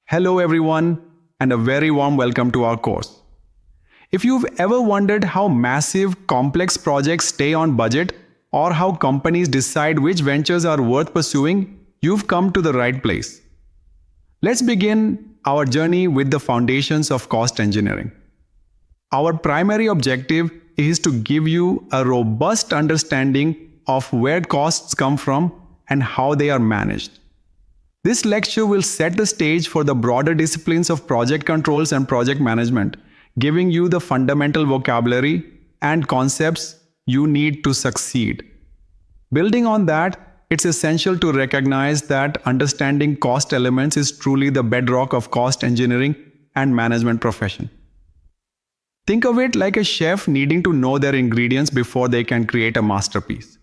Hello everyone, and a very warm welcome to our course. If you've ever wondered how massive, complex projects stay on budget or how companies decide which ventures are worth pursuing, you've come to the right place. Let's begin our journey with the foundations of cost engineering. Our primary objective is to give you a robust understanding of where costs come from and how they are managed. This lecture will set the stage for the broader disciplines of project controls and project management, giving you the fundamental vocabulary and concepts you need to succeed. Building on that, it's essential to recognize that understanding cost elements is truly the bedrock of cost engineering and management profession. Think of it like a chef needing to know their ingredients before they can create a masterpiece.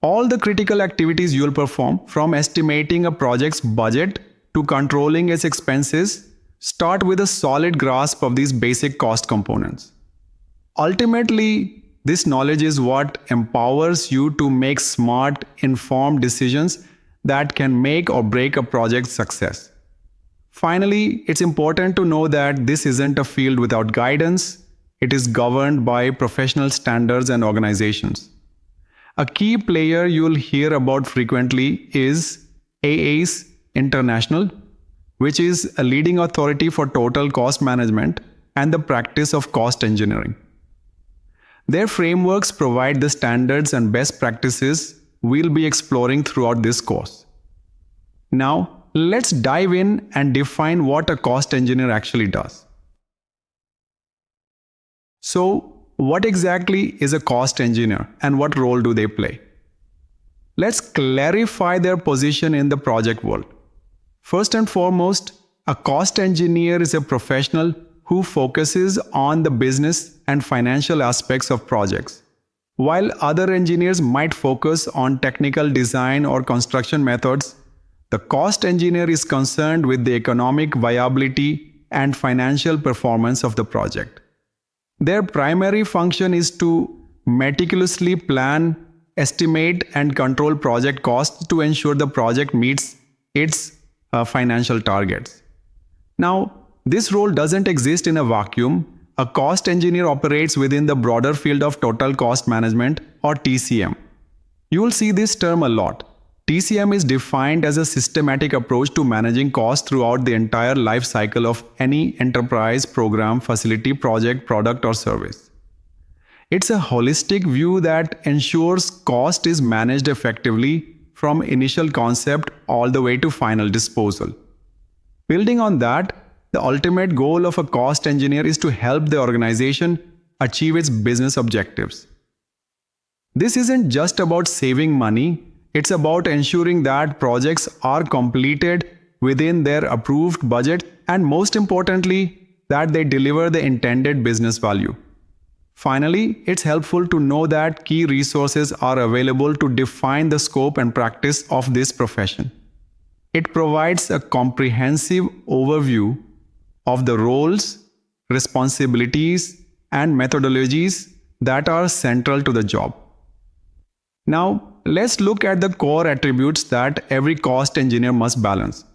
All the critical activities you'll perform, from estimating a project's budget to controlling its expenses, start with a solid grasp of these basic cost components. Ultimately, this knowledge is what empowers you to make smart, informed decisions that can make or break a project's success. Finally, it's important to know that this isn't a field without guidance. It is governed by professional standards and organizations. A key player you'll hear about frequently is AACE International, which is a leading authority for total cost management and the practice of cost engineering. Their frameworks provide the standards and best practices we'll be exploring throughout this course. Now, let's dive in and define what a cost engineer actually does. So, what exactly is a cost engineer and what role do they play? Let's clarify their position in the project world. First and foremost, a cost engineer is a professional who focuses on the business and financial aspects of projects. While other engineers might focus on technical design or construction methods, the cost engineer is concerned with the economic viability and financial performance of the project. Their primary function is to meticulously plan, estimate, and control project costs to ensure the project meets its financial targets. Now, this role doesn't exist in a vacuum. A cost engineer operates within the broader field of total cost management, or TCM. You will see this term a lot. TCM is defined as a systematic approach to managing costs throughout the entire life cycle of any enterprise, program, facility, project, product, or service. It's a holistic view that ensures cost is managed effectively from initial concept all the way to final disposal. Building on that, the ultimate goal of a cost engineer is to help the organization achieve its business objectives. This isn't just about saving money. It's about ensuring that projects are completed within their approved budget and, most importantly, that they deliver the intended business value. Finally, it's helpful to know that key resources are available to define the scope and practice of this profession. It provides a comprehensive overview of the roles, responsibilities, and methodologies that are central to the job. Now, let's look at the core attributes that every cost engineer must balance.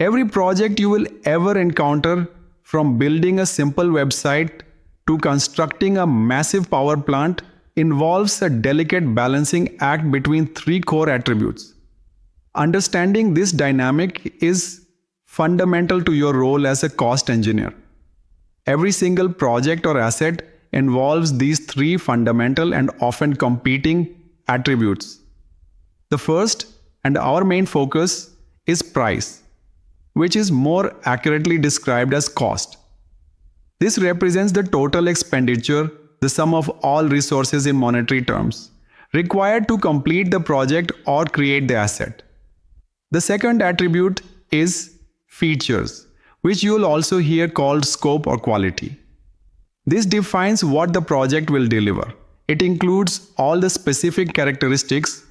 Every project you will ever encounter, from building a simple website to constructing a massive power plant, involves a delicate balancing act between three core attributes. Understanding this dynamic is fundamental to your role as a cost engineer. Every single project or asset involves these three fundamental and often competing attributes. The first, and our main focus, is price, which is more accurately described as cost. This represents the total expenditure, the sum of all resources in monetary terms, required to complete the project or create the asset. The second attribute is features, which you will also hear called scope or quality. This defines what the project will deliver. It includes all the specific characteristics,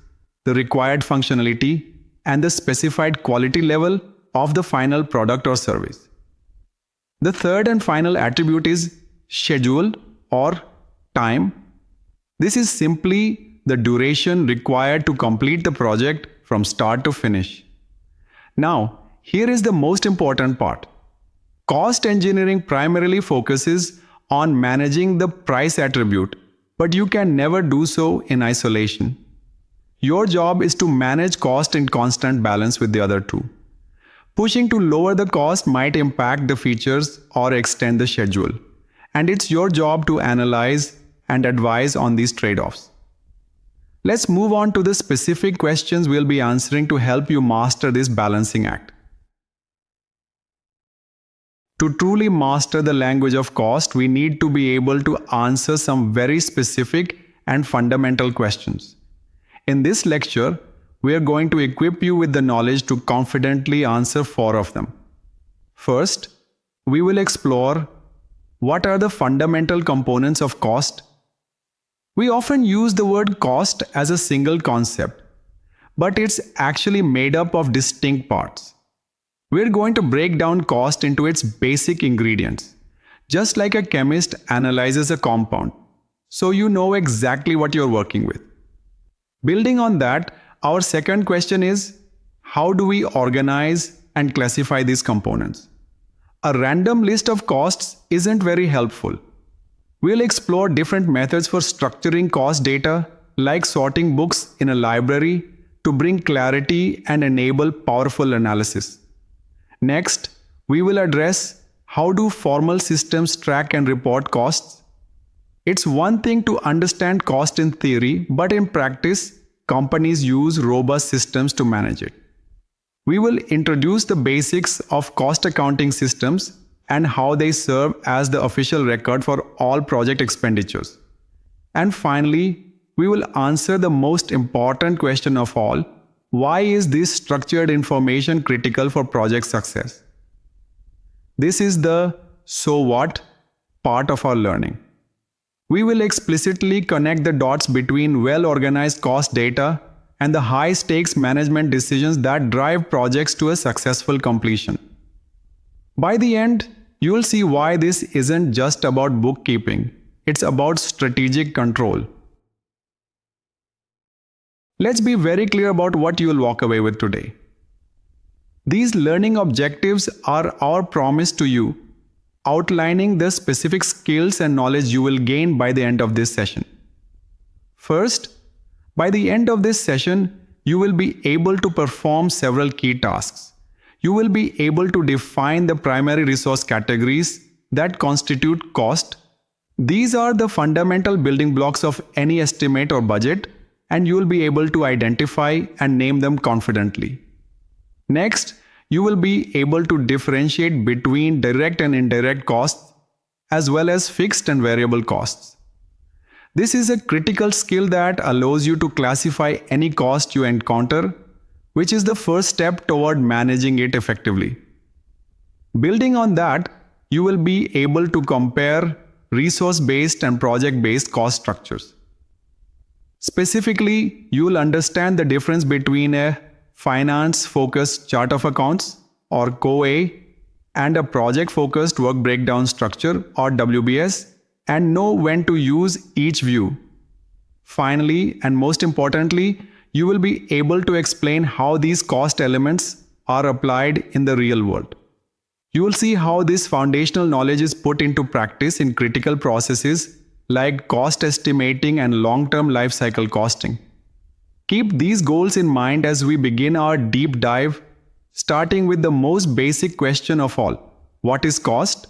the required functionality, and the specified quality level of the final product or service. The third and final attribute is schedule or time. This is simply the duration required to complete the project from start to finish. Now, here is the most important part. Cost engineering primarily focuses on managing the price attribute, but you can never do so in isolation. Your job is to manage cost in constant balance with the other two. Pushing to lower the cost might impact the features or extend the schedule, and it's your job to analyze and advise on these trade-offs. Let's move on to the specific questions we'll be answering to help you master this balancing act. To truly master the language of cost, we need to be able to answer some very specific and fundamental questions. In this lecture, we are going to equip you with the knowledge to confidently answer 4 of them. First, we will explore what are the fundamental components of cost. We often use the word cost as a single concept, but it's actually made up of distinct parts. We're going to break down cost into its basic ingredients, just like a chemist analyzes a compound, so you know exactly what you're working with. Building on that, our second question is, how do we organize and classify these components? A random list of costs isn't very helpful. We'll explore different methods for structuring cost data, like sorting books in a library, to bring clarity and enable powerful analysis. Next, we will address how do formal systems track and report costs. It's one thing to understand cost in theory, but in practice, companies use robust systems to manage it. We will introduce the basics of cost accounting systems and how they serve as the official record for all project expenditures. And finally, we will answer the most important question of all: why is this structured information critical for project success? This is the "so what" part of our learning. We will explicitly connect the dots between well-organized cost data and the high-stakes management decisions that drive projects to a successful completion. By the end, you will see why this isn't just about bookkeeping, it's about strategic control. Let's be very clear about what you will walk away with today. These learning objectives are our promise to you, outlining the specific skills and knowledge you will gain by the end of this session. First, by the end of this session, you will be able to perform several key tasks. You will be able to define the primary resource categories that constitute cost. These are the fundamental building blocks of any estimate or budget, and you will be able to identify and name them confidently. Next, you will be able to differentiate between direct and indirect costs, as well as fixed and variable costs. This is a critical skill that allows you to classify any cost you encounter, which is the first step toward managing it effectively. Building on that, you will be able to compare resource-based and project-based cost structures. Specifically, you will understand the difference between a finance-focused chart of accounts, or COA, and a project-focused work breakdown structure, or WBS, and know when to use each view. Finally, and most importantly, you will be able to explain how these cost elements are applied in the real world. You will see how this foundational knowledge is put into practice in critical processes like cost estimating and long-term life cycle costing. Keep these goals in mind as we begin our deep dive, starting with the most basic question of all: what is cost?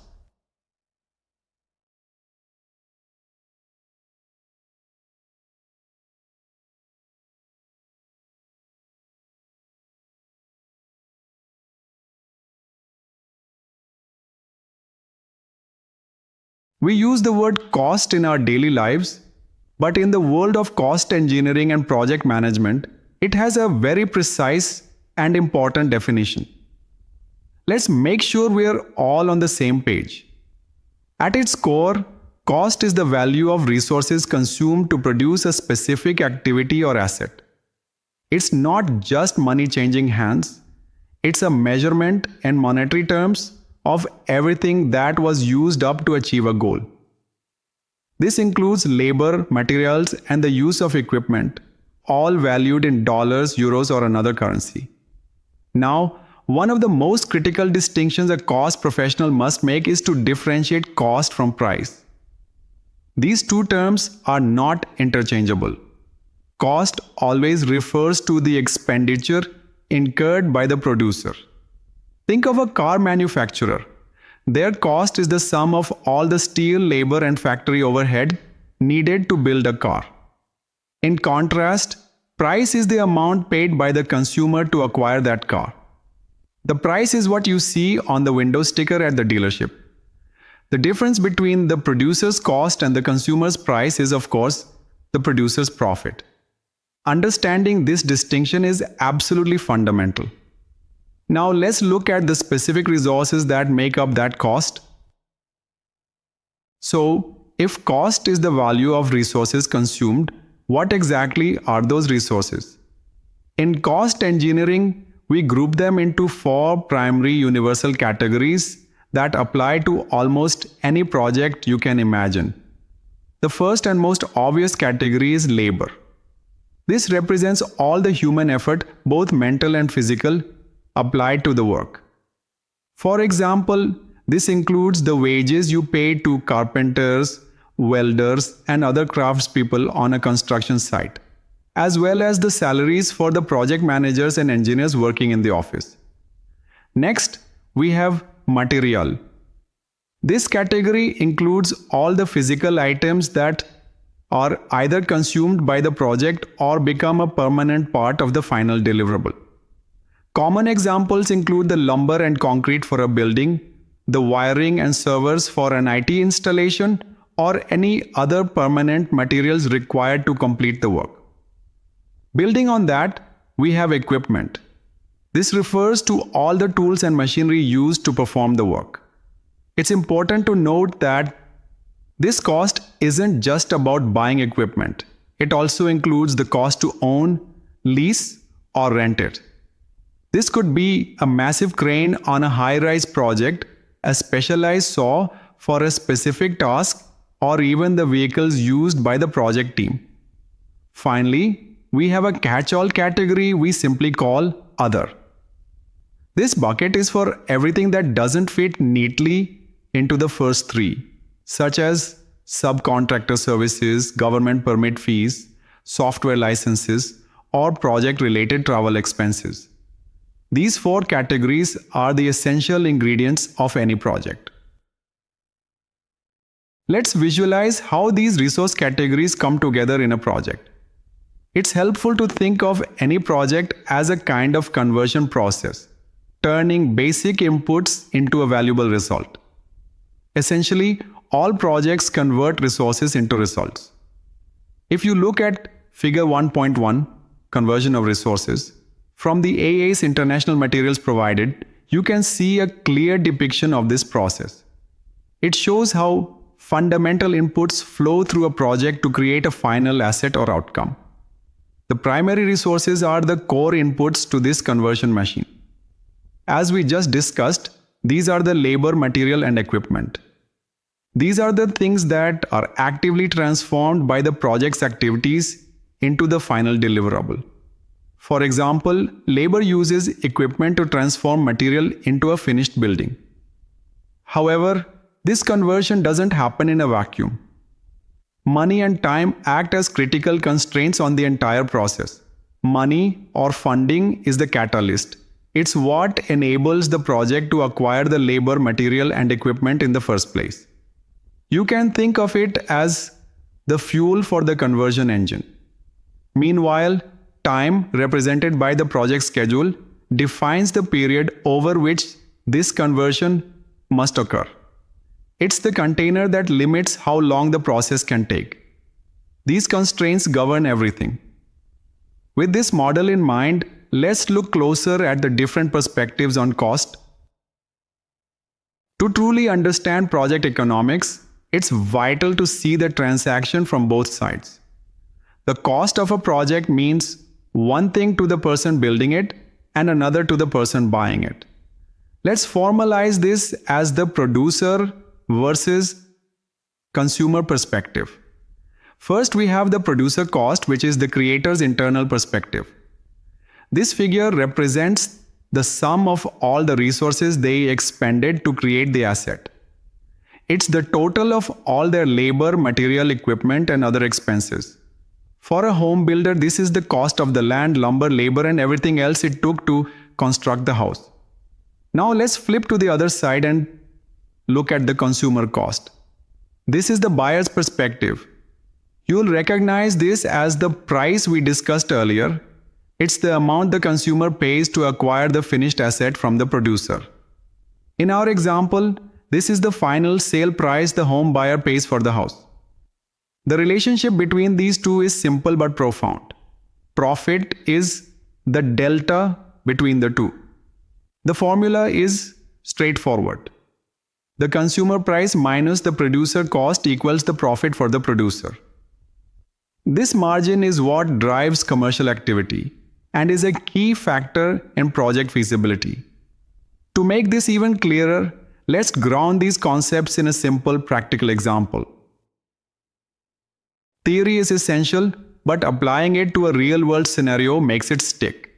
We use the word cost in our daily lives, but in the world of cost engineering and project management, it has a very precise and important definition. Let's make sure we are all on the same page. At its core, cost is the value of resources consumed to produce a specific activity or asset. It's not just money changing hands, it's a measurement in monetary terms of everything that was used up to achieve a goal. This includes labor, materials, and the use of equipment, all valued in dollars, euros, or another currency. Now, one of the most critical distinctions a cost professional must make is to differentiate cost from price. These two terms are not interchangeable. Cost always refers to the expenditure incurred by the producer. Think of a car manufacturer. Their cost is the sum of all the steel, labor, and factory overhead needed to build a car. In contrast, price is the amount paid by the consumer to acquire that car. The price is what you see on the window sticker at the dealership. The difference between the producer's cost and the consumer's price is, of course, the producer's profit. Understanding this distinction is absolutely fundamental. Now let's look at the specific resources that make up that cost. So, if cost is the value of resources consumed, what exactly are those resources? In cost engineering, we group them into 4 primary universal categories that apply to almost any project you can imagine. The first and most obvious category is labor. This represents all the human effort, both mental and physical, applied to the work. For example, this includes the wages you pay to carpenters, welders, and other craftspeople on a construction site, as well as the salaries for the project managers and engineers working in the office. Next, we have material. This category includes all the physical items that are either consumed by the project or become a permanent part of the final deliverable. Common examples include the lumber and concrete for a building, the wiring and servers for an IT installation, or any other permanent materials required to complete the work. Building on that, we have equipment. This refers to all the tools and machinery used to perform the work. It's important to note that this cost isn't just about buying equipment. It also includes the cost to own, lease, or rent it. This could be a massive crane on a high-rise project, a specialized saw for a specific task, or even the vehicles used by the project team. Finally, we have a catch-all category we simply call Other. This bucket is for everything that doesn't fit neatly into the first 3, such as subcontractor services, government permit fees, software licenses, or project-related travel expenses. These 4 categories are the essential ingredients of any project. Let's visualize how these resource categories come together in a project. It's helpful to think of any project as a kind of conversion process, turning basic inputs into a valuable result. Essentially, all projects convert resources into results. If you look at Figure 1.1, Conversion of Resources, from the AA's international materials provided, you can see a clear depiction of this process. It shows how fundamental inputs flow through a project to create a final asset or outcome. The primary resources are the core inputs to this conversion machine. As we just discussed, these are the labor, material, and equipment. These are the things that are actively transformed by the project's activities into the final deliverable. For example, labor uses equipment to transform material into a finished building. However, this conversion doesn't happen in a vacuum. Money and time act as critical constraints on the entire process. Money or funding is the catalyst. It's what enables the project to acquire the labor, material, and equipment in the first place. You can think of it as the fuel for the conversion engine. Meanwhile, time, represented by the project schedule, defines the period over which this conversion must occur. It's the container that limits how long the process can take. These constraints govern everything. With this model in mind, let's look closer at the different perspectives on cost. To truly understand project economics, it's vital to see the transaction from both sides. The cost of a project means one thing to the person building it and another to the person buying it. Let's formalize this as the producer versus consumer perspective. First, we have the producer cost, which is the creator's internal perspective. This figure represents the sum of all the resources they expended to create the asset. It's the total of all their labor, material, equipment, and other expenses. For a home builder, this is the cost of the land, lumber, labor, and everything else it took to construct the house. Now let's flip to the other side and look at the consumer cost. This is the buyer's perspective. You'll recognize this as the price we discussed earlier. It's the amount the consumer pays to acquire the finished asset from the producer. In our example, this is the final sale price the home buyer pays for the house. The relationship between these two is simple but profound. Profit is the delta between the two. The formula is straightforward. The consumer price minus the producer cost equals the profit for the producer. This margin is what drives commercial activity and is a key factor in project feasibility. To make this even clearer, let's ground these concepts in a simple practical example. Theory is essential, but applying it to a real-world scenario makes it stick.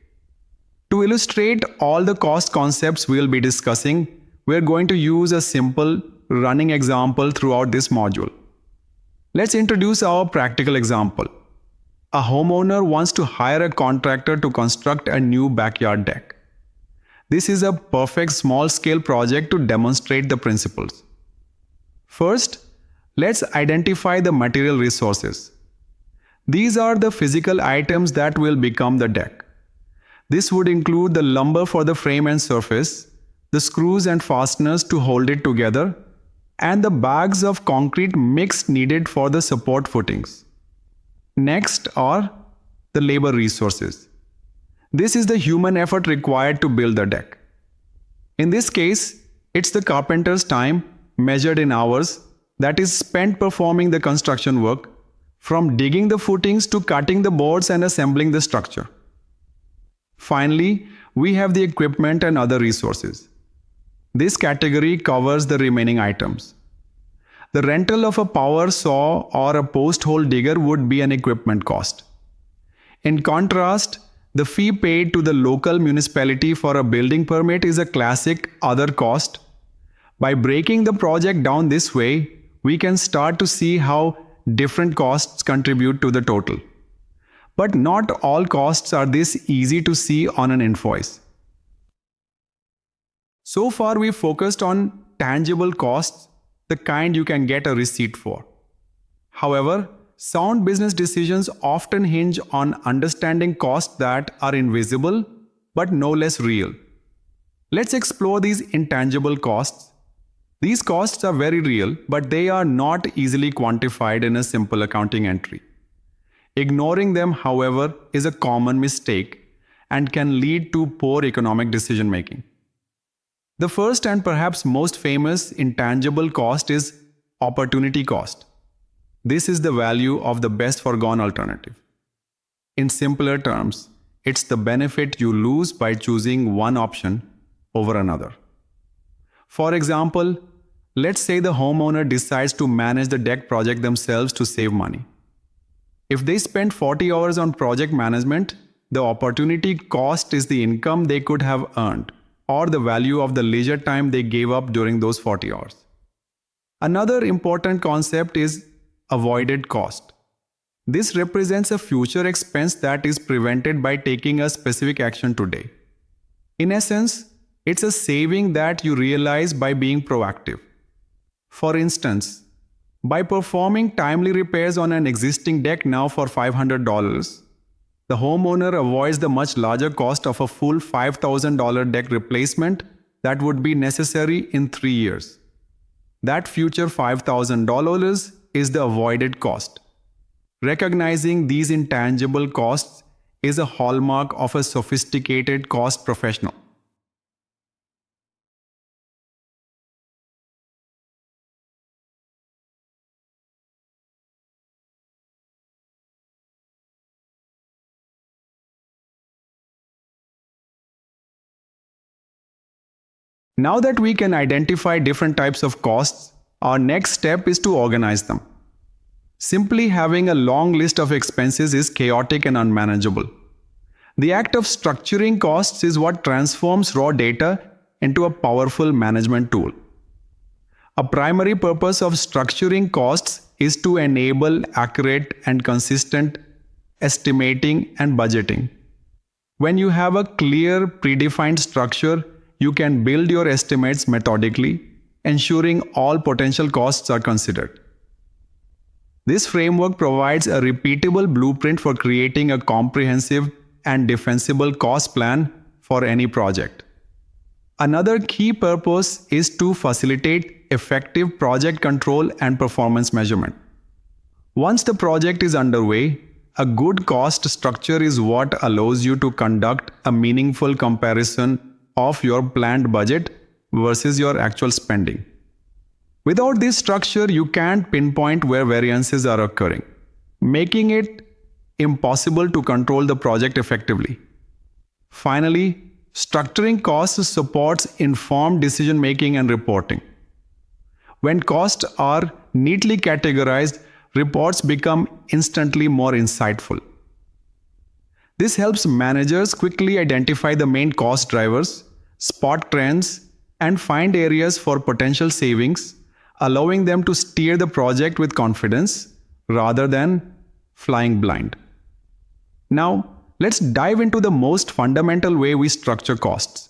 To illustrate all the cost concepts we'll be discussing, we're going to use a simple running example throughout this module. Let's introduce our practical example. A homeowner wants to hire a contractor to construct a new backyard deck. This is a perfect small-scale project to demonstrate the principles. First, let's identify the material resources. These are the physical items that will become the deck. This would include the lumber for the frame and surface, the screws and fasteners to hold it together, and the bags of concrete mix needed for the support footings. Next are the labor resources. This is the human effort required to build the deck. In this case, it's the carpenter's time, measured in hours, that is spent performing the construction work, from digging the footings to cutting the boards and assembling the structure. Finally, we have the equipment and other resources. This category covers the remaining items. The rental of a power saw or a post hole digger would be an equipment cost. In contrast, the fee paid to the local municipality for a building permit is a classic other cost. By breaking the project down this way, we can start to see how different costs contribute to the total. But not all costs are this easy to see on an invoice. So far, we focused on tangible costs, the kind you can get a receipt for. However, sound business decisions often hinge on understanding costs that are invisible but no less real. Let's explore these intangible costs. These costs are very real, but they are not easily quantified in a simple accounting entry. Ignoring them, however, is a common mistake and can lead to poor economic decision making. The first and perhaps most famous intangible cost is opportunity cost. This is the value of the best foregone alternative. In simpler terms, it's the benefit you lose by choosing one option over another. For example, let's say the homeowner decides to manage the deck project themselves to save money. If they spend 40 hours on project management, the opportunity cost is the income they could have earned, or the value of the leisure time they gave up during those 40 hours. Another important concept is avoided cost. This represents a future expense that is prevented by taking a specific action today. In essence, it's a saving that you realize by being proactive. For instance, by performing timely repairs on an existing deck now for $500, the homeowner avoids the much larger cost of a full $5,000 deck replacement that would be necessary in 3 years. That future $5,000 is the avoided cost. Recognizing these intangible costs is a hallmark of a sophisticated cost professional. Now that we can identify different types of costs, our next step is to organize them. Simply having a long list of expenses is chaotic and unmanageable. The act of structuring costs is what transforms raw data into a powerful management tool. A primary purpose of structuring costs is to enable accurate and consistent estimating and budgeting. When you have a clear, predefined structure, you can build your estimates methodically, ensuring all potential costs are considered. This framework provides a repeatable blueprint for creating a comprehensive and defensible cost plan for any project. Another key purpose is to facilitate effective project control and performance measurement. Once the project is underway, a good cost structure is what allows you to conduct a meaningful comparison of your planned budget versus your actual spending. Without this structure, you can't pinpoint where variances are occurring, making it impossible to control the project effectively. Finally, structuring costs supports informed decision-making and reporting. When costs are neatly categorized, reports become instantly more insightful. This helps managers quickly identify the main cost drivers, spot trends, and find areas for potential savings, allowing them to steer the project with confidence rather than flying blind. Now, let's dive into the most fundamental way we structure costs.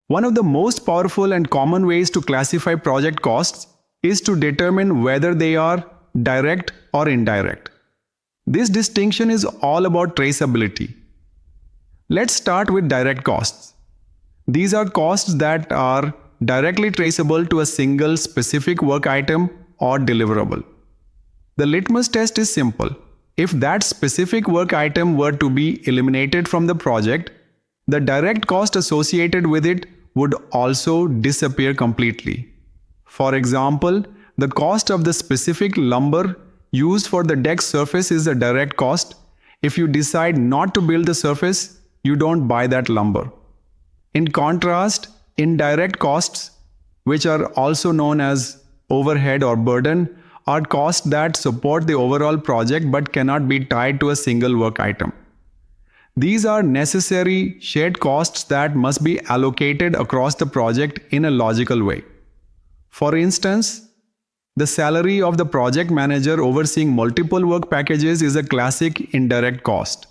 One of the most powerful and common ways to classify project costs is to determine whether they are direct or indirect. This distinction is all about traceability. Let's start with direct costs. These are costs that are directly traceable to a single specific work item or deliverable. The litmus test is simple. If that specific work item were to be eliminated from the project, the direct cost associated with it would also disappear completely. For example, the cost of the specific lumber used for the deck surface is a direct cost. If you decide not to build the surface, you don't buy that lumber. In contrast, indirect costs, which are also known as overhead or burden, are costs that support the overall project but cannot be tied to a single work item. These are necessary shared costs that must be allocated across the project in a logical way. For instance, the salary of the project manager overseeing multiple work packages is a classic indirect cost.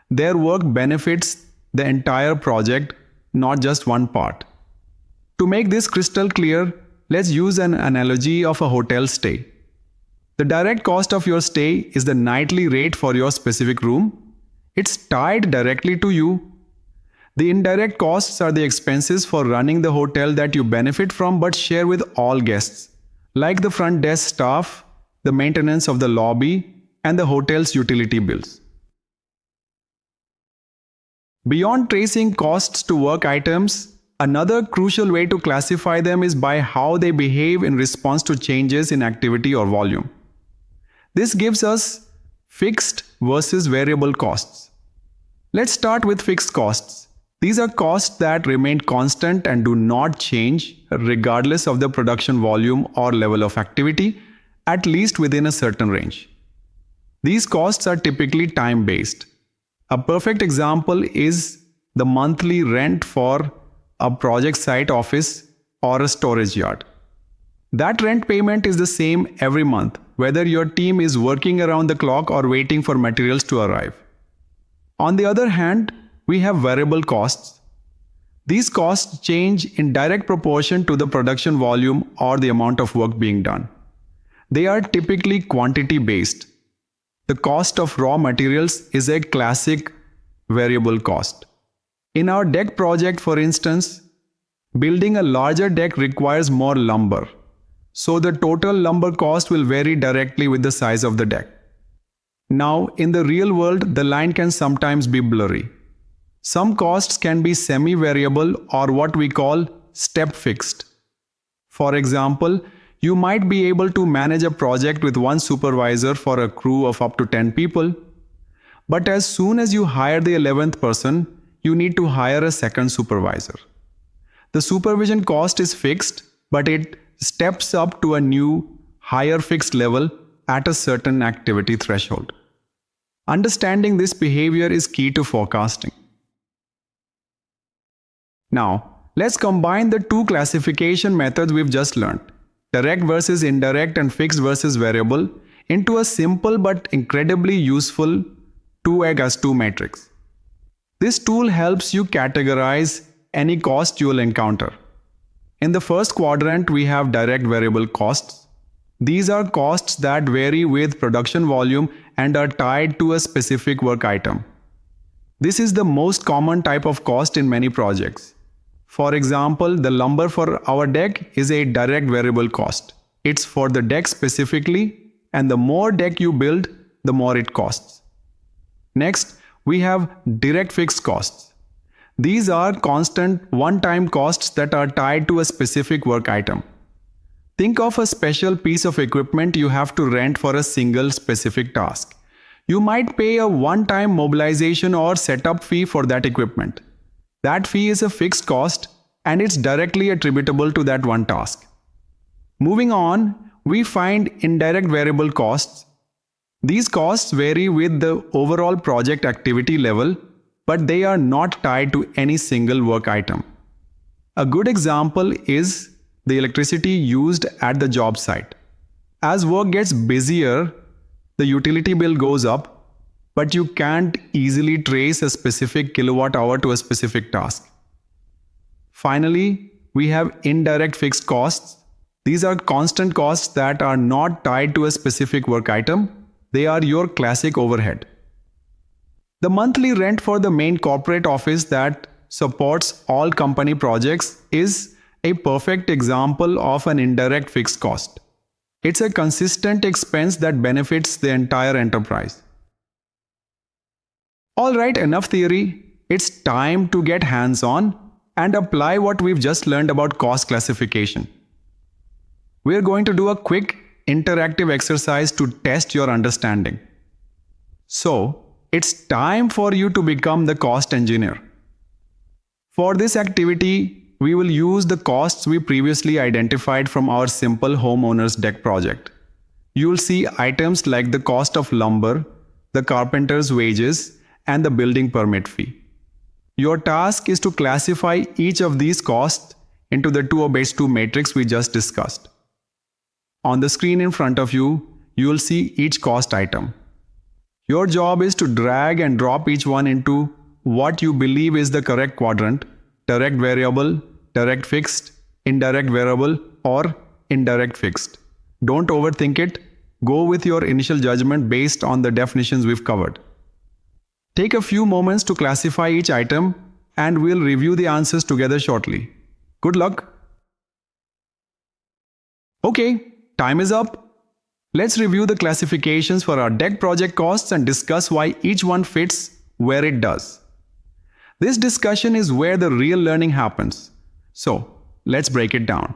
Their work benefits the entire project, not just one part. To make this crystal clear, let's use an analogy of a hotel stay. The direct cost of your stay is the nightly rate for your specific room. It's tied directly to you. The indirect costs are the expenses for running the hotel that you benefit from but share with all guests, like the front desk staff, the maintenance of the lobby, and the hotel's utility bills. Beyond tracing costs to work items, another crucial way to classify them is by how they behave in response to changes in activity or volume. This gives us fixed versus variable costs. Let's start with fixed costs. These are costs that remain constant and do not change regardless of the production volume or level of activity, at least within a certain range. These costs are typically time-based. A perfect example is the monthly rent for a project site office or a storage yard. That rent payment is the same every month, whether your team is working around the clock or waiting for materials to arrive. On the other hand, we have variable costs. These costs change in direct proportion to the production volume or the amount of work being done. They are typically quantity-based. The cost of raw materials is a classic variable cost. In our deck project, for instance, building a larger deck requires more lumber, so the total lumber cost will vary directly with the size of the deck. Now, in the real world, the line can sometimes be blurry. Some costs can be semi-variable or what we call step-fixed. For example, you might be able to manage a project with one supervisor for a crew of up to 10 people. But as soon as you hire the 11th person, you need to hire a second supervisor. The supervision cost is fixed, but it steps up to a new, higher fixed level at a certain activity threshold. Understanding this behavior is key to forecasting. Now, let's combine the two classification methods we've just learned, direct versus indirect and fixed versus variable, into a simple but incredibly useful 2x2 matrix. This tool helps you categorize any cost you'll encounter. In the first quadrant, we have direct variable costs. These are costs that vary with production volume and are tied to a specific work item. This is the most common type of cost in many projects. For example, the lumber for our deck is a direct variable cost. It's for the deck specifically, and the more deck you build, the more it costs. Next, we have direct fixed costs. These are constant one-time costs that are tied to a specific work item. Think of a special piece of equipment you have to rent for a single specific task. You might pay a one-time mobilization or setup fee for that equipment. That fee is a fixed cost and it's directly attributable to that one task. Moving on, we find indirect variable costs. These costs vary with the overall project activity level, but they are not tied to any single work item. A good example is the electricity used at the job site. As work gets busier, the utility bill goes up, but you can't easily trace a specific kilowatt hour to a specific task. Finally, we have indirect fixed costs. These are constant costs that are not tied to a specific work item. They are your classic overhead. The monthly rent for the main corporate office that supports all company projects is a perfect example of an indirect fixed cost. It's a consistent expense that benefits the entire enterprise. Alright, enough theory. It's time to get hands-on and apply what we've just learned about cost classification. We're going to do a quick interactive exercise to test your understanding. So, it's time for you to become the cost engineer. For this activity, we will use the costs we previously identified from our simple homeowner's deck project. You'll see items like the cost of lumber, the carpenter's wages, and the building permit fee. Your task is to classify each of these costs into the 2/2 matrix we just discussed. On the screen in front of you, you will see each cost item. Your job is to drag and drop each one into what you believe is the correct quadrant: direct variable, direct fixed, indirect variable, or indirect fixed. Don't overthink it. Go with your initial judgment based on the definitions we've covered. Take a few moments to classify each item, and we'll review the answers together shortly. Good luck! Okay, time is up. Let's review the classifications for our deck project costs and discuss why each one fits where it does. This discussion is where the real learning happens. So, let's break it down.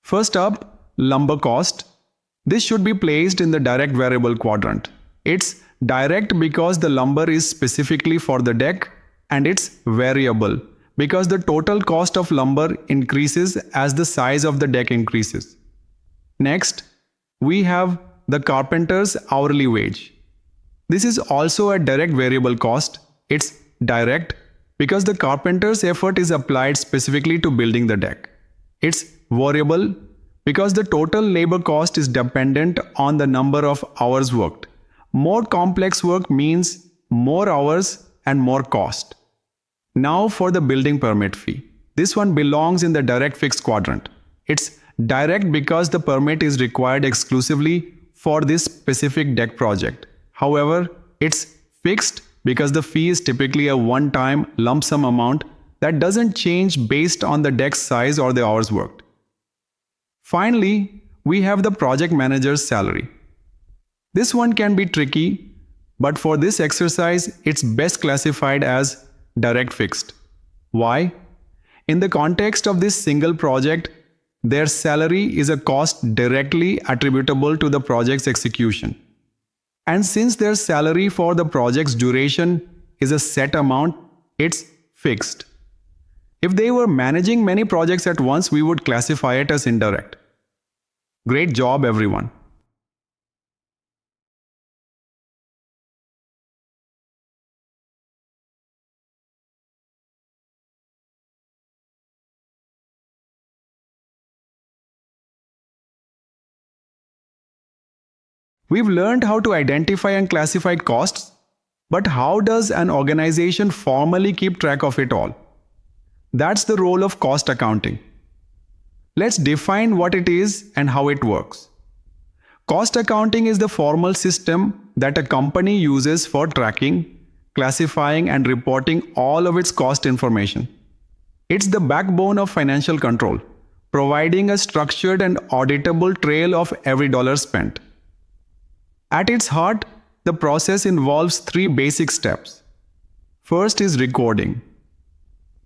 First up, lumber cost. This should be placed in the direct variable quadrant. It's direct because the lumber is specifically for the deck, and it's variable because the total cost of lumber increases as the size of the deck increases. Next, we have the carpenter's hourly wage. This is also a direct variable cost. It's direct because the carpenter's effort is applied specifically to building the deck. It's variable because the total labor cost is dependent on the number of hours worked. More complex work means more hours and more cost. Now for the building permit fee. This one belongs in the direct fixed quadrant. It's direct because the permit is required exclusively for this specific deck project. However, it's fixed because the fee is typically a one-time lump sum amount that doesn't change based on the deck's size or the hours worked. Finally, we have the project manager's salary. This one can be tricky, but for this exercise, it's best classified as direct fixed. Why? In the context of this single project, their salary is a cost directly attributable to the project's execution. And since their salary for the project's duration is a set amount, it's fixed. If they were managing many projects at once, we would classify it as indirect. Great job, everyone. We've learned how to identify and classify costs, but how does an organization formally keep track of it all? That's the role of cost accounting. Let's define what it is and how it works. Cost accounting is the formal system that a company uses for tracking, classifying, and reporting all of its cost information. It's the backbone of financial control, providing a structured and auditable trail of every dollar spent. At its heart, the process involves three basic steps. First is recording.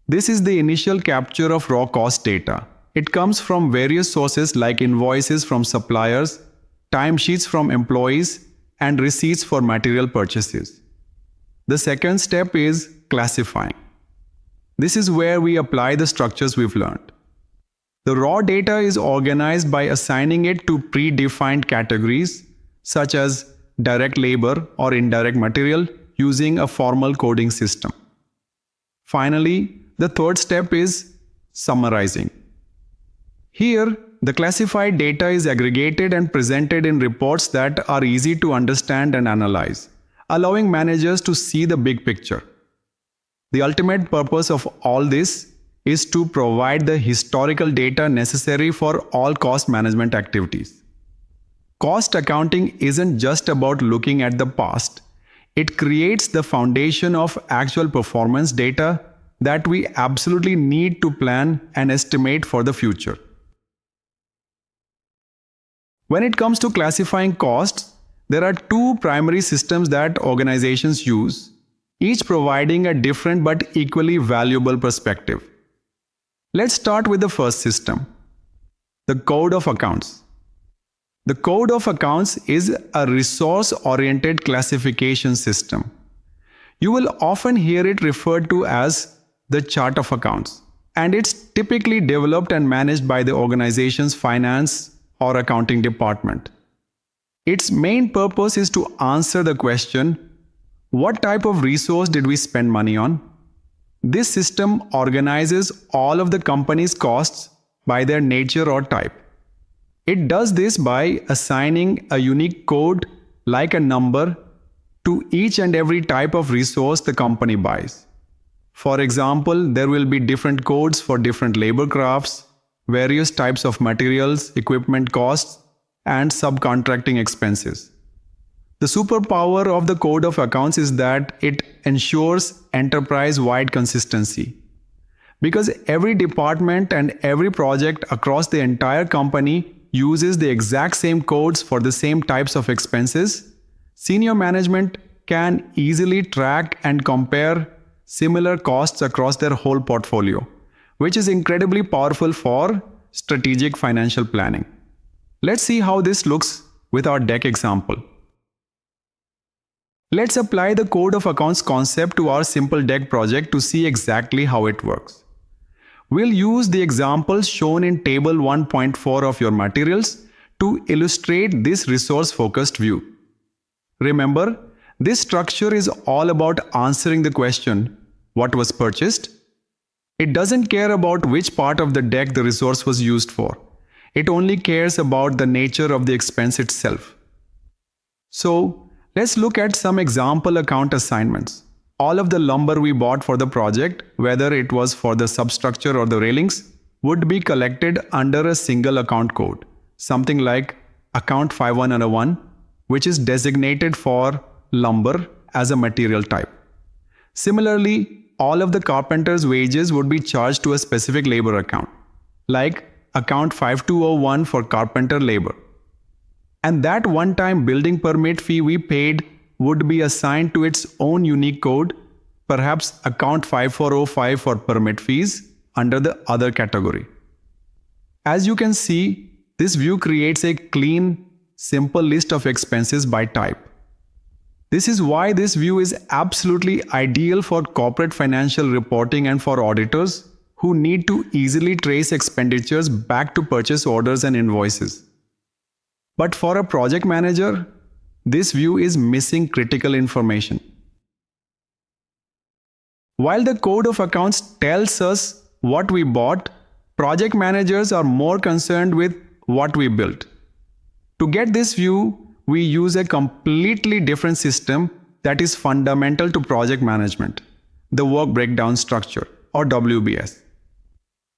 This is the initial capture of raw cost data. It comes from various sources like invoices from suppliers, timesheets from employees, and receipts for material purchases. The second step is classifying. This is where we apply the structures we've learned. The raw data is organized by assigning it to predefined categories such as direct labor or indirect material using a formal coding system. Finally, the third step is summarizing. Here, the classified data is aggregated and presented in reports that are easy to understand and analyze, allowing managers to see the big picture. The ultimate purpose of all this is to provide the historical data necessary for all cost management activities. Cost accounting isn't just about looking at the past. It creates the foundation of actual performance data that we absolutely need to plan and estimate for the future. When it comes to classifying costs, there are two primary systems that organizations use, each providing a different but equally valuable perspective. Let's start with the first system, the Code of Accounts. The Code of Accounts is a resource-oriented classification system. You will often hear it referred to as the Chart of Accounts, and it's typically developed and managed by the organization's finance or accounting department. Its main purpose is to answer the question, what type of resource did we spend money on? This system organizes all of the company's costs by their nature or type. It does this by assigning a unique code, like a number, to each and every type of resource the company buys. For example, there will be different codes for different labor crafts, various types of materials, equipment costs, and subcontracting expenses. The superpower of the Code of Accounts is that it ensures enterprise-wide consistency. Because every department and every project across the entire company uses the exact same codes for the same types of expenses, senior management can easily track and compare similar costs across their whole portfolio, which is incredibly powerful for strategic financial planning. Let's see how this looks with our deck example. Let's apply the Code of Accounts concept to our simple deck project to see exactly how it works. We'll use the examples shown in Table 1.4 of your materials to illustrate this resource-focused view. Remember, this structure is all about answering the question, what was purchased? It doesn't care about which part of the deck the resource was used for. It only cares about the nature of the expense itself. So, let's look at some example account assignments. All of the lumber we bought for the project, whether it was for the substructure or the railings, would be collected under a single account code, something like Account 5101, which is designated for lumber as a material type. Similarly, all of the carpenter's wages would be charged to a specific labor account, like Account 5201 for carpenter labor. And that one-time building permit fee we paid would be assigned to its own unique code, perhaps Account 5405 for permit fees under the other category. As you can see, this view creates a clean, simple list of expenses by type. This is why this view is absolutely ideal for corporate financial reporting and for auditors who need to easily trace expenditures back to purchase orders and invoices. But for a project manager, this view is missing critical information. While the Code of Accounts tells us what we bought, project managers are more concerned with what we built. To get this view, we use a completely different system that is fundamental to project management, the work breakdown structure, or WBS.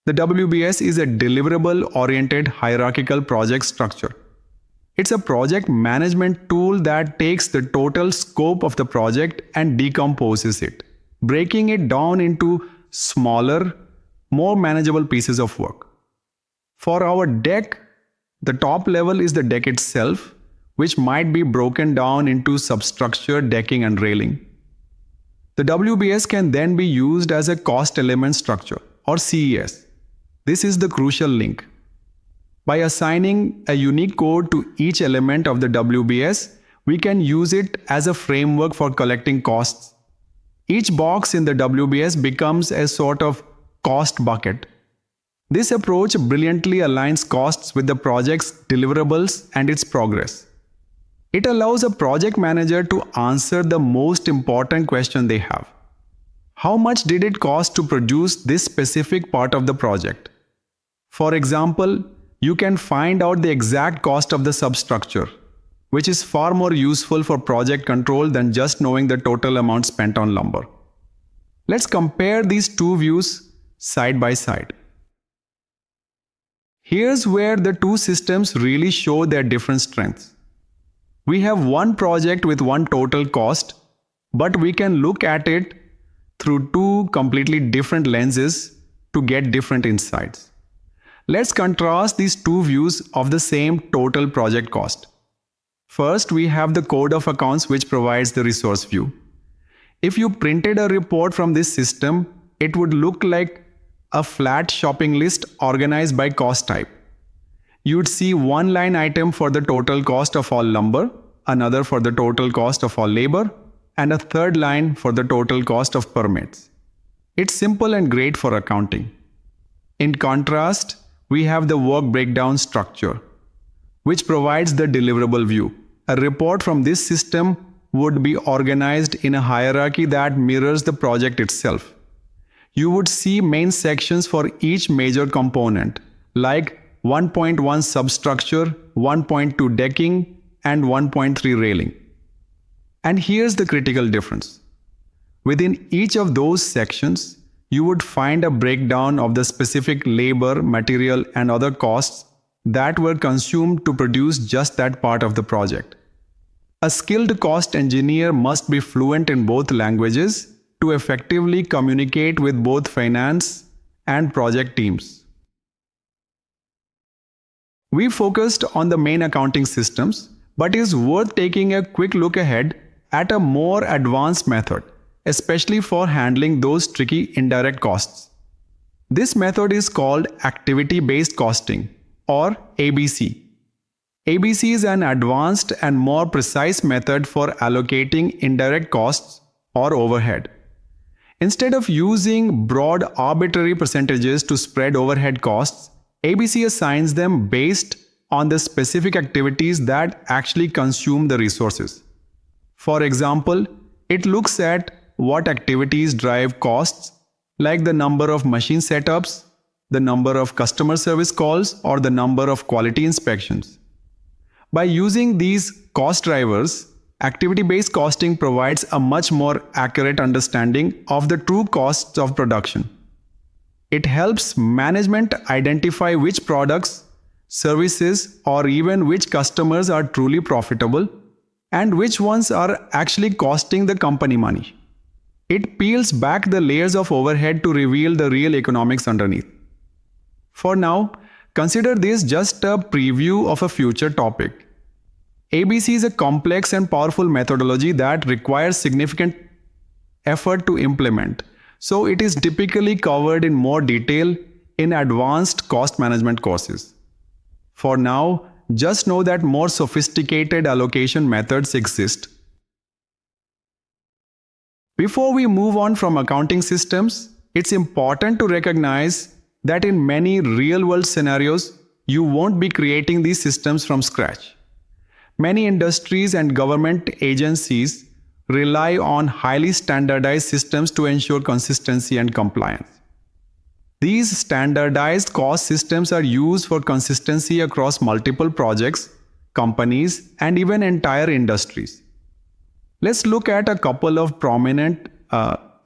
The WBS is a deliverable-oriented hierarchical project structure. It's a project management tool that takes the total scope of the project and decomposes it, breaking it down into smaller, more manageable pieces of work. For our deck, the top level is the deck itself, which might be broken down into substructure, decking, and railing. The WBS can then be used as a cost element structure, or CES. This is the crucial link. By assigning a unique code to each element of the WBS, we can use it as a framework for collecting costs. Each box in the WBS becomes a sort of cost bucket. This approach brilliantly aligns costs with the project's deliverables and its progress. It allows a project manager to answer the most important question they have. How much did it cost to produce this specific part of the project? For example, you can find out the exact cost of the substructure, which is far more useful for project control than just knowing the total amount spent on lumber. Let's compare these two views side by side. Here's where the two systems really show their different strengths. We have one project with one total cost, but we can look at it through two completely different lenses to get different insights. Let's contrast these two views of the same total project cost. First, we have the code of accounts, which provides the resource view. If you printed a report from this system, it would look like a flat shopping list organized by cost type. You'd see one line item for the total cost of all lumber, another for the total cost of all labor, and a third line for the total cost of permits. It's simple and great for accounting. In contrast, we have the work breakdown structure, which provides the deliverable view. A report from this system would be organized in a hierarchy that mirrors the project itself. You would see main sections for each major component, like 1.1 substructure, 1.2 decking, and 1.3 railing. And here's the critical difference. Within each of those sections, you would find a breakdown of the specific labor, material, and other costs that were consumed to produce just that part of the project. A skilled cost engineer must be fluent in both languages to effectively communicate with both finance and project teams. We focused on the main accounting systems, but it is worth taking a quick look ahead at a more advanced method, especially for handling those tricky indirect costs. This method is called activity-based costing, or ABC. ABC is an advanced and more precise method for allocating indirect costs or overhead. Instead of using broad arbitrary percentages to spread overhead costs, ABC assigns them based on the specific activities that actually consume the resources. For example, it looks at what activities drive costs, like the number of machine setups, the number of customer service calls, or the number of quality inspections. By using these cost drivers, activity-based costing provides a much more accurate understanding of the true costs of production. It helps management identify which products, services, or even which customers are truly profitable and which ones are actually costing the company money. It peels back the layers of overhead to reveal the real economics underneath. For now, consider this just a preview of a future topic. ABC is a complex and powerful methodology that requires significant effort to implement, so it is typically covered in more detail in advanced cost management courses. For now, just know that more sophisticated allocation methods exist. Before we move on from accounting systems, it's important to recognize that in many real-world scenarios, you won't be creating these systems from scratch. Many industries and government agencies rely on highly standardized systems to ensure consistency and compliance. These standardized cost systems are used for consistency across multiple projects, companies, and even entire industries. Let's look at a couple of prominent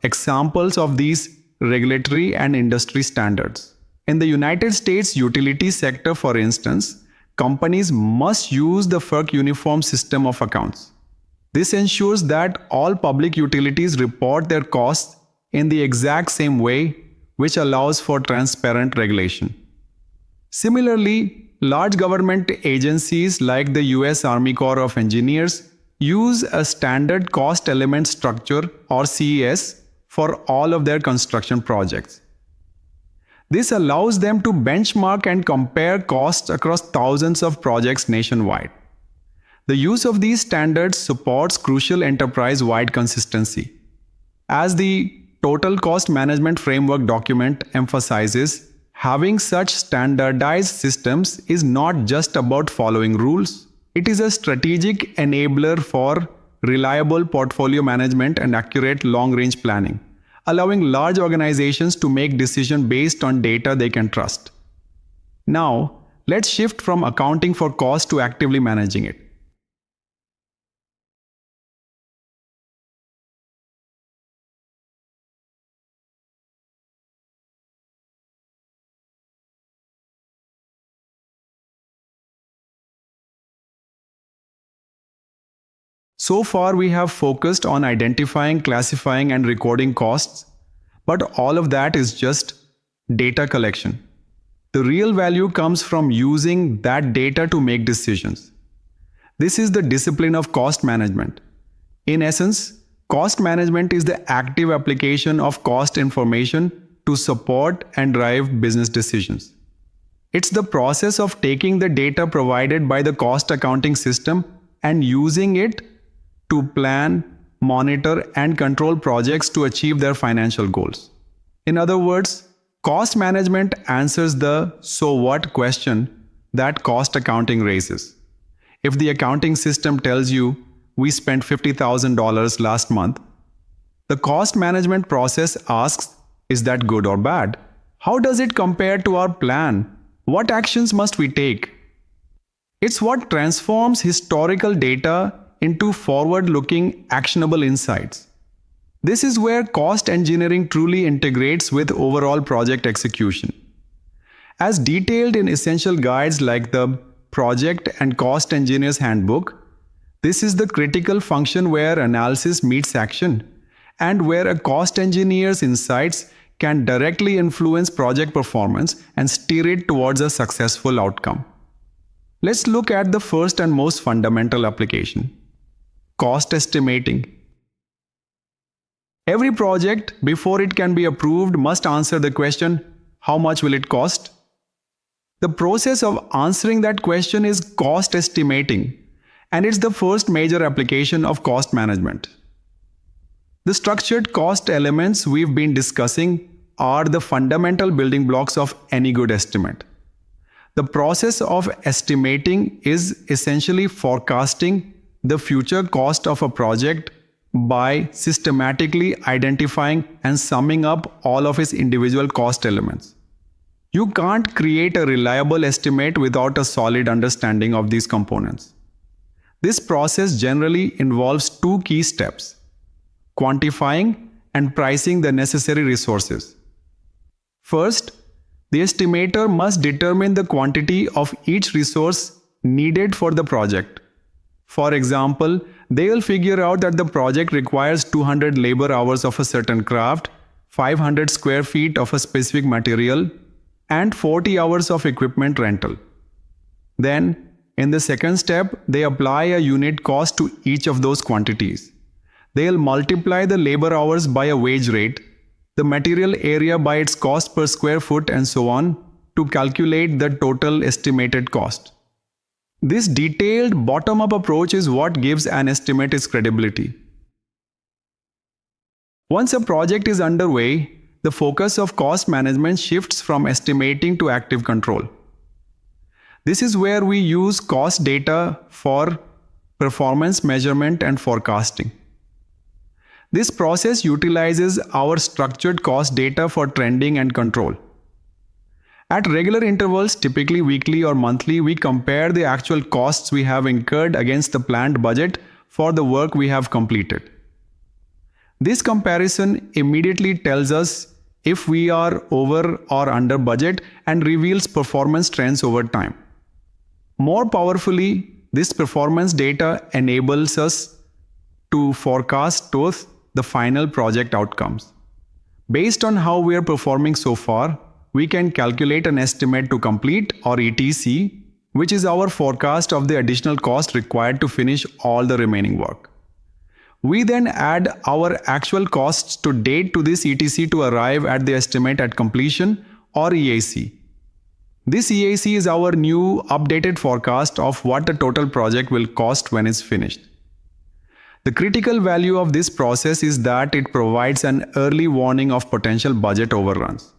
examples of these regulatory and industry standards. In the United States utility sector, for instance, companies must use the FERC Uniform System of Accounts. This ensures that all public utilities report their costs in the exact same way, which allows for transparent regulation. Similarly, large government agencies like the US Army Corps of Engineers use a standard cost element structure or CES for all of their construction projects. This allows them to benchmark and compare costs across thousands of projects nationwide. The use of these standards supports crucial enterprise-wide consistency. As the Total Cost Management Framework document emphasizes, having such standardized systems is not just about following rules. It is a strategic enabler for reliable portfolio management and accurate long-range planning, allowing large organizations to make decisions based on data they can trust. Now, let's shift from accounting for cost to actively managing it. So far, we have focused on identifying, classifying, and recording costs, but all of that is just data collection. The real value comes from using that data to make decisions. This is the discipline of cost management. In essence, cost management is the active application of cost information to support and drive business decisions. It's the process of taking the data provided by the cost accounting system and using it to plan, monitor, and control projects to achieve their financial goals. In other words, cost management answers the "so what" question that cost accounting raises. If the accounting system tells you, "we spent $50,000 last month," the cost management process asks, "is that good or bad? How does it compare to our plan? What actions must we take?" It's what transforms historical data into forward-looking, actionable insights. This is where cost engineering truly integrates with overall project execution. As detailed in essential guides like the Project and Cost Engineer's Handbook, this is the critical function where analysis meets action and where a cost engineer's insights can directly influence project performance and steer it towards a successful outcome. Let's look at the first and most fundamental application: cost estimating. Every project, before it can be approved, must answer the question, how much will it cost? The process of answering that question is cost estimating, and it's the first major application of cost management. The structured cost elements we've been discussing are the fundamental building blocks of any good estimate. The process of estimating is essentially forecasting the future cost of a project by systematically identifying and summing up all of its individual cost elements. You can't create a reliable estimate without a solid understanding of these components. This process generally involves two key steps: quantifying and pricing the necessary resources. First, the estimator must determine the quantity of each resource needed for the project. For example, they will figure out that the project requires 200 labor hours of a certain craft, 500 square feet of a specific material, and 40 hours of equipment rental. Then, in the second step, they apply a unit cost to each of those quantities. They'll multiply the labor hours by a wage rate, the material area by its cost per square foot, and so on, to calculate the total estimated cost. This detailed bottom-up approach is what gives an estimate its credibility. Once a project is underway, the focus of cost management shifts from estimating to active control. This is where we use cost data for performance measurement and forecasting. This process utilizes our structured cost data for trending and control. At regular intervals, typically weekly or monthly, we compare the actual costs we have incurred against the planned budget for the work we have completed. This comparison immediately tells us if we are over or under budget and reveals performance trends over time. More powerfully, this performance data enables us to forecast both the final project outcomes. Based on how we are performing so far, we can calculate an estimate to complete, or ETC, which is our forecast of the additional cost required to finish all the remaining work. We then add our actual costs to date to this ETC to arrive at the estimate at completion, or EAC. This EAC is our new updated forecast of what the total project will cost when it's finished. The critical value of this process is that it provides an early warning of potential budget overruns.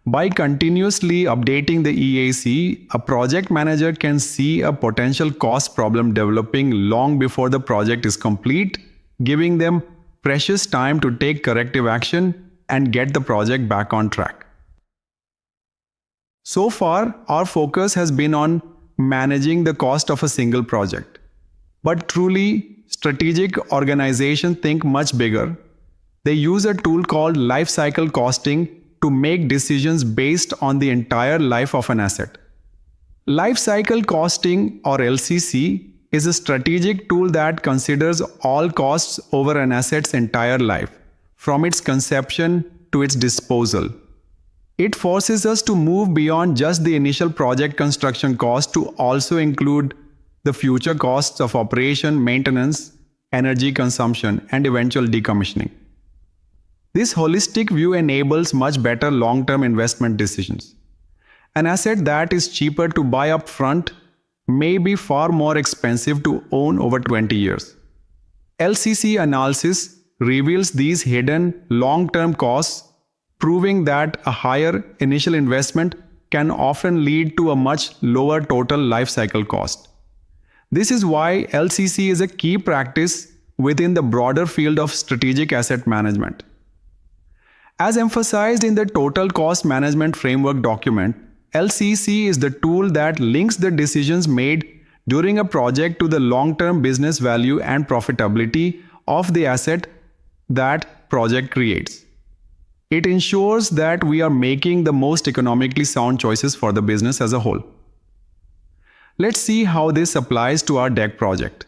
By continuously updating the EAC, a project manager can see a potential cost problem developing long before the project is complete, giving them precious time to take corrective action and get the project back on track. So far, our focus has been on managing the cost of a single project. But truly, strategic organizations think much bigger. They use a tool called life cycle costing to make decisions based on the entire life of an asset. Life cycle costing, or LCC, is a strategic tool that considers all costs over an asset's entire life, from its conception to its disposal. It forces us to move beyond just the initial project construction cost to also include the future costs of operation, maintenance, energy consumption, and eventual decommissioning. This holistic view enables much better long-term investment decisions. An asset that is cheaper to buy up front may be far more expensive to own over 20 years. LCC analysis reveals these hidden long-term costs, proving that a higher initial investment can often lead to a much lower total life cycle cost. This is why LCC is a key practice within the broader field of strategic asset management. As emphasized in the Total Cost Management Framework document, LCC is the tool that links the decisions made during a project to the long-term business value and profitability of the asset that project creates. It ensures that we are making the most economically sound choices for the business as a whole. Let's see how this applies to our deck project.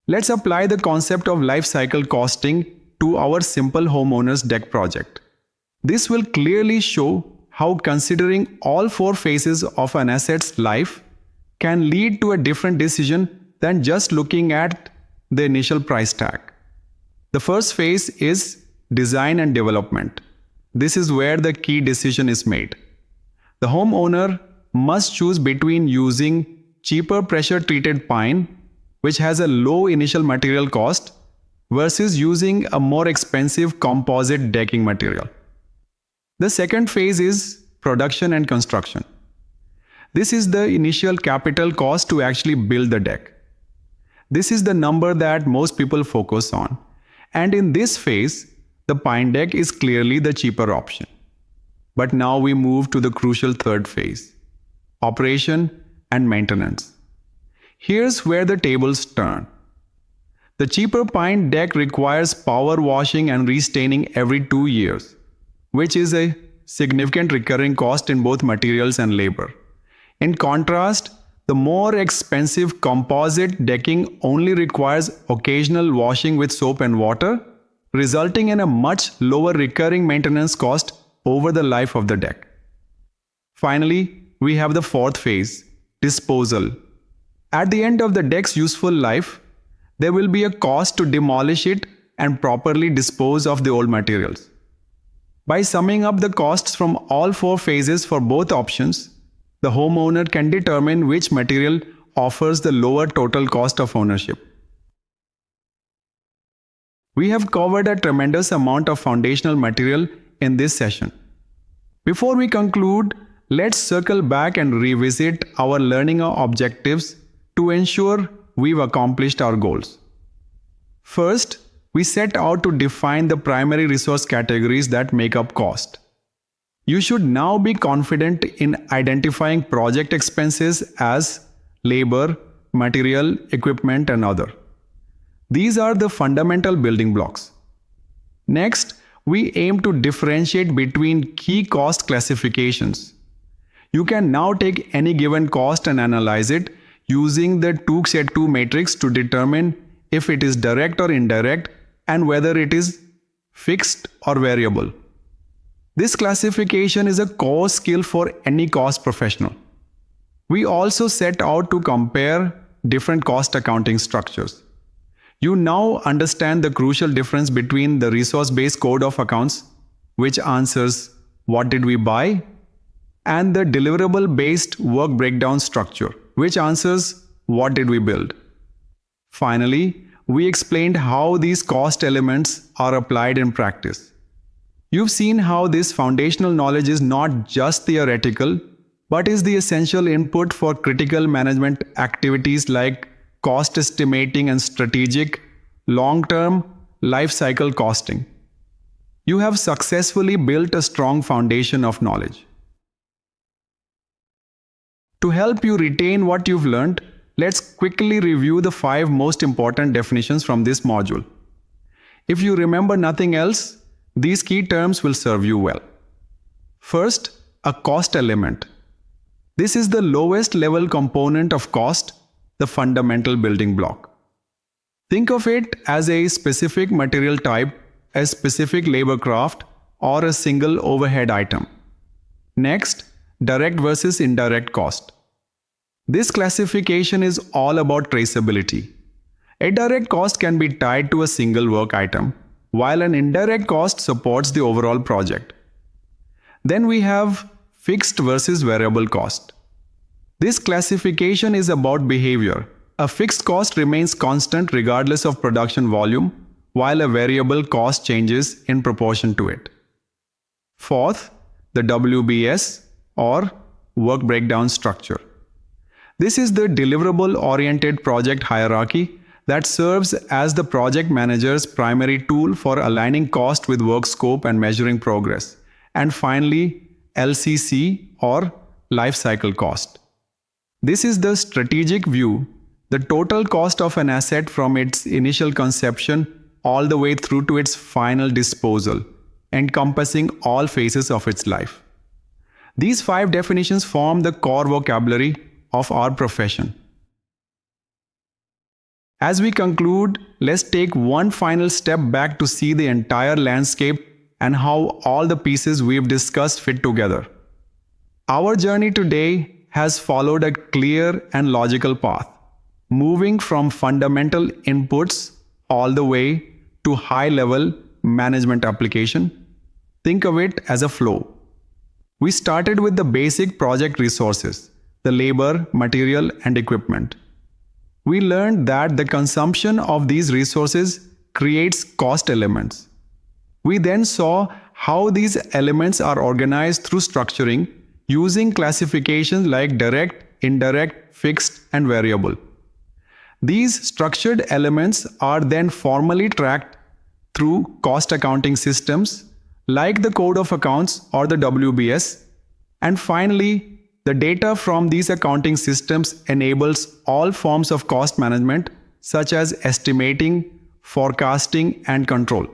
Let's apply the concept of life cycle costing to our simple homeowner's deck project. This will clearly show how considering all four phases of an asset's life can lead to a different decision than just looking at the initial price tag. The first phase is design and development. This is where the key decision is made. The homeowner must choose between using cheaper pressure-treated pine, which has a low initial material cost, versus using a more expensive composite decking material. The second phase is production and construction. This is the initial capital cost to actually build the deck. This is the number that most people focus on. And in this phase, the pine deck is clearly the cheaper option. But now we move to the crucial third phase, operation and maintenance. Here's where the tables turn. The cheaper pine deck requires power washing and restaining every 2 years, which is a significant recurring cost in both materials and labor. In contrast, the more expensive composite decking only requires occasional washing with soap and water, resulting in a much lower recurring maintenance cost over the life of the deck. Finally, we have the fourth phase, disposal. At the end of the deck's useful life, there will be a cost to demolish it and properly dispose of the old materials. By summing up the costs from all four phases for both options, the homeowner can determine which material offers the lower total cost of ownership. We have covered a tremendous amount of foundational material in this session. Before we conclude, let's circle back and revisit our learning objectives to ensure we've accomplished our goals. First, we set out to define the primary resource categories that make up cost. You should now be confident in identifying project expenses as labor, material, equipment, and other. These are the fundamental building blocks. Next, we aim to differentiate between key cost classifications. You can now take any given cost and analyze it using the 2x2 matrix to determine if it is direct or indirect and whether it is fixed or variable. This classification is a core skill for any cost professional. We also set out to compare different cost accounting structures. You now understand the crucial difference between the resource-based code of accounts, which answers "what did we buy?" and the deliverable-based work breakdown structure, which answers "what did we build?" Finally, we explained how these cost elements are applied in practice. You've seen how this foundational knowledge is not just theoretical, but is the essential input for critical management activities like cost estimating and strategic, long-term, life cycle costing. You have successfully built a strong foundation of knowledge. To help you retain what you've learned, let's quickly review the 5 most important definitions from this module. If you remember nothing else, these key terms will serve you well. First, a cost element. This is the lowest level component of cost, the fundamental building block. Think of it as a specific material type, a specific labor craft, or a single overhead item. Next, direct versus indirect cost. This classification is all about traceability. A direct cost can be tied to a single work item, while an indirect cost supports the overall project. Then we have fixed versus variable cost. This classification is about behavior. A fixed cost remains constant regardless of production volume, while a variable cost changes in proportion to it. Fourth, the WBS or work breakdown structure. This is the deliverable-oriented project hierarchy that serves as the project manager's primary tool for aligning cost with work scope and measuring progress. And finally, LCC or life cycle cost. This is the strategic view, the total cost of an asset from its initial conception all the way through to its final disposal, encompassing all phases of its life. These 5 definitions form the core vocabulary of our profession. As we conclude, let's take one final step back to see the entire landscape and how all the pieces we've discussed fit together. Our journey today has followed a clear and logical path, moving from fundamental inputs all the way to high-level management application. Think of it as a flow. We started with the basic project resources, the labor, material, and equipment. We learned that the consumption of these resources creates cost elements. We then saw how these elements are organized through structuring using classifications like direct, indirect, fixed, and variable. These structured elements are then formally tracked through cost accounting systems like the Code of Accounts or the WBS. And finally, the data from these accounting systems enables all forms of cost management, such as estimating, forecasting, and control.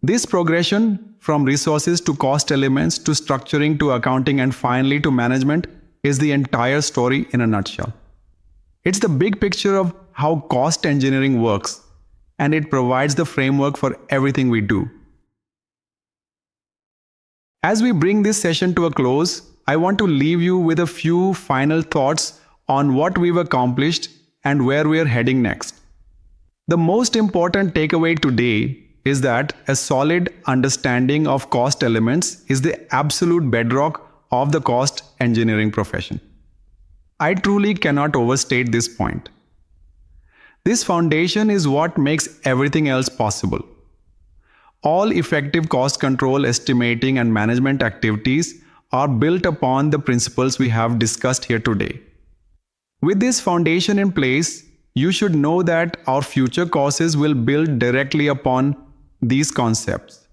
This progression from resources to cost elements to structuring to accounting and finally to management is the entire story in a nutshell. It's the big picture of how cost engineering works, and it provides the framework for everything we do. As we bring this session to a close, I want to leave you with a few final thoughts on what we've accomplished and where we're heading next. The most important takeaway today is that a solid understanding of cost elements is the absolute bedrock of the cost engineering profession. I truly cannot overstate this point. This foundation is what makes everything else possible. All effective cost control, estimating, and management activities are built upon the principles we have discussed here today. With this foundation in place, you should know that our future courses will build directly upon these concepts.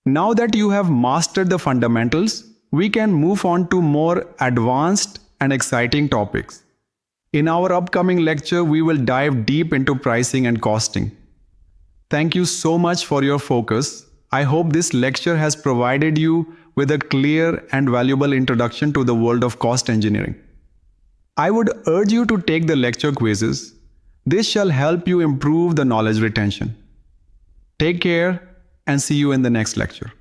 Now that you have mastered the fundamentals, we can move on to more advanced and exciting topics. In our upcoming lecture, we will dive deep into pricing and costing. Thank you so much for your focus. I hope this lecture has provided you with a clear and valuable introduction to the world of cost engineering. I would urge you to take the lecture quizzes. This shall help you improve the knowledge retention. Take care and see you in the next lecture.